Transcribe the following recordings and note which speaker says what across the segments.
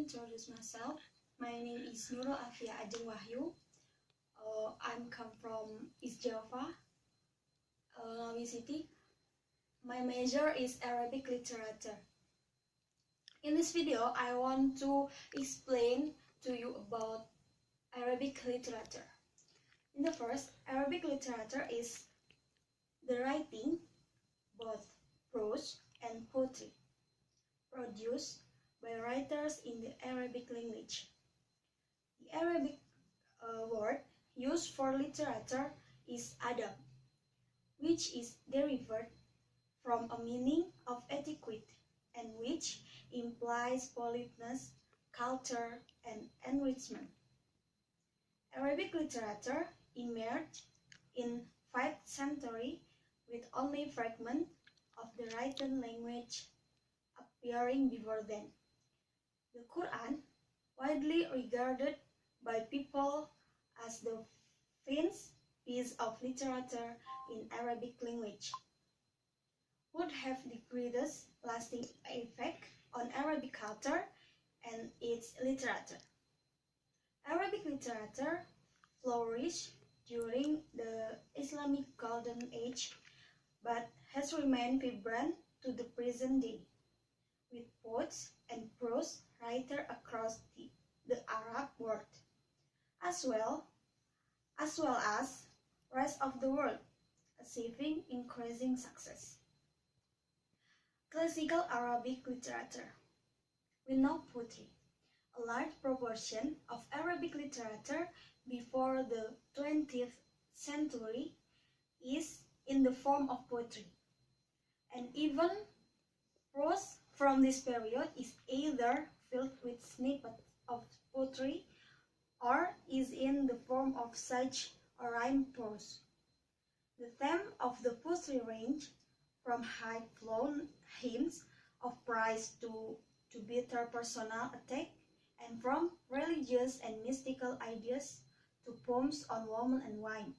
Speaker 1: introduce myself. My name is Wahyu. I'm come from East Java, Ngawi City. My major is Arabic literature. In this video, I want to explain to you about Arabic literature. In the first, Arabic literature is the writing, both prose and poetry, produced by writers in the Arabic language. The Arabic word used for literature is adab, which is derived from a meaning of etiquette and which implies politeness, culture, and enrichment. Arabic literature emerged in 5th century with only fragments of the written language appearing before then. The Quran, widely regarded by people as the finest piece of literature in Arabic language, would have the greatest lasting effect on Arabic culture and its literature. Arabic literature flourished during the Islamic Golden Age, but has remained vibrant to the present day, with poets and prose writers across the Arab world, as well as rest of the world, achieving increasing success. Classical Arabic literature. We know poetry. A large proportion of Arabic literature before the 20th century is in the form of poetry, and even prose from this period is either filled with snippets of poetry or is in the form of such or rhyme prose. The theme of the poetry range from high-flown hymns of praise to bitter personal attack, and from religious and mystical ideas to poems on women and wine.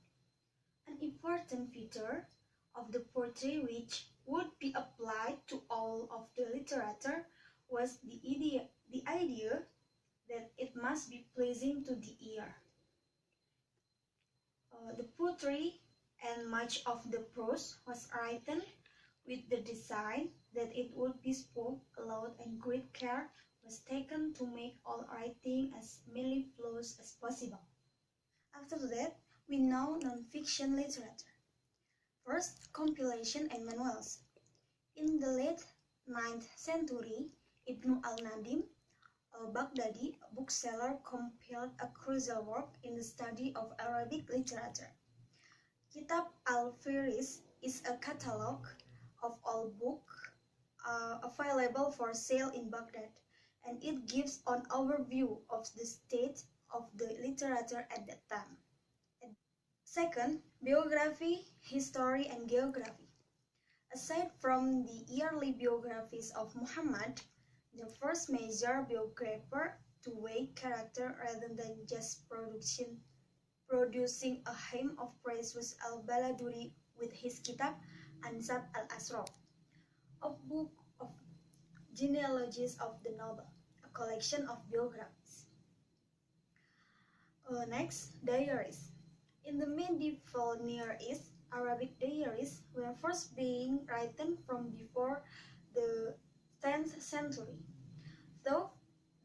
Speaker 1: An important feature of the poetry which would be applied to all of the literature was the idea that it must be pleasing to the ear. The poetry and much of the prose was written with the design that it would be spoken aloud, and great care was taken to make all writing as mellifluous as possible. After that, we know non-fiction literature. First, compilation and manuals. In the late 9th century, Ibn al-Nadim, a Baghdadi bookseller, compiled a crucial work in the study of Arabic literature. Kitab al-Firis is a catalogue of all books available for sale in Baghdad, and it gives an overview of the state of the literature at that time. Second, biography, history, and geography. Aside from the yearly biographies of Muhammad, the first major biographer to weigh character rather than just producing a hymn of praise was al-Baladuri with his kitab Ansab al-Asra, a book of genealogies of the noble, a collection of biographies. Next, diaries. In the medieval Near East, Arabic diaries were first being written from before the 10th century, though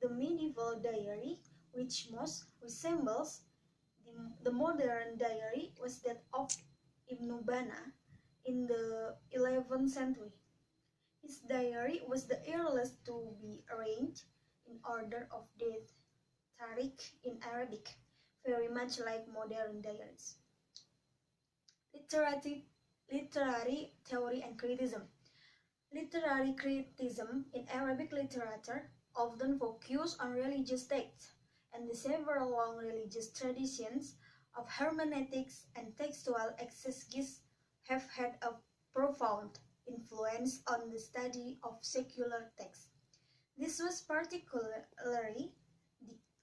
Speaker 1: the medieval diary, which most resembles the modern diary, was that of Ibn Bana in the 11th century. His diary was the earliest to be arranged in order of date, Tariq in Arabic, very much like modern diaries. Literary theory and criticism. Literary criticism in Arabic literature often focuses on religious texts, and the several long religious traditions of hermeneutics and textual exegesis have had a profound influence on the study of secular texts. This was particularly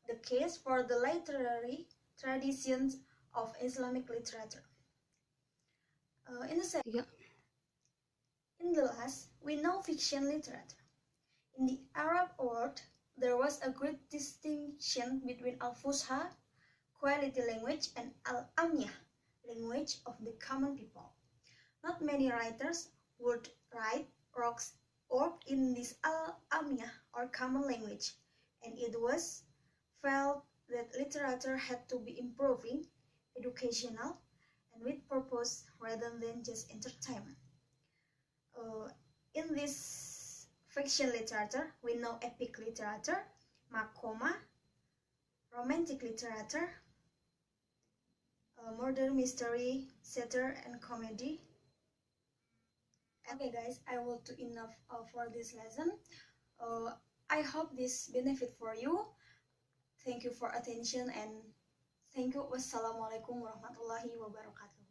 Speaker 1: the case for the literary traditions of Islamic literature. In the last, we know fiction literature. In the Arab world, there was a great distinction between al-Fusha, quality language, and al-Amyah, language of the common people. Not many writers would write works in this al-Amyah or common language, and it was felt that literature had to be improving, educational, and with purpose rather than just entertainment. In this fiction literature, we know epic literature, makoma, romantic literature, murder mystery, satire, and comedy. Okay guys, I will do enough for this lesson. I hope this benefit for you. Thank you for attention and thank you. Wassalamualaikum warahmatullahi wabarakatuh.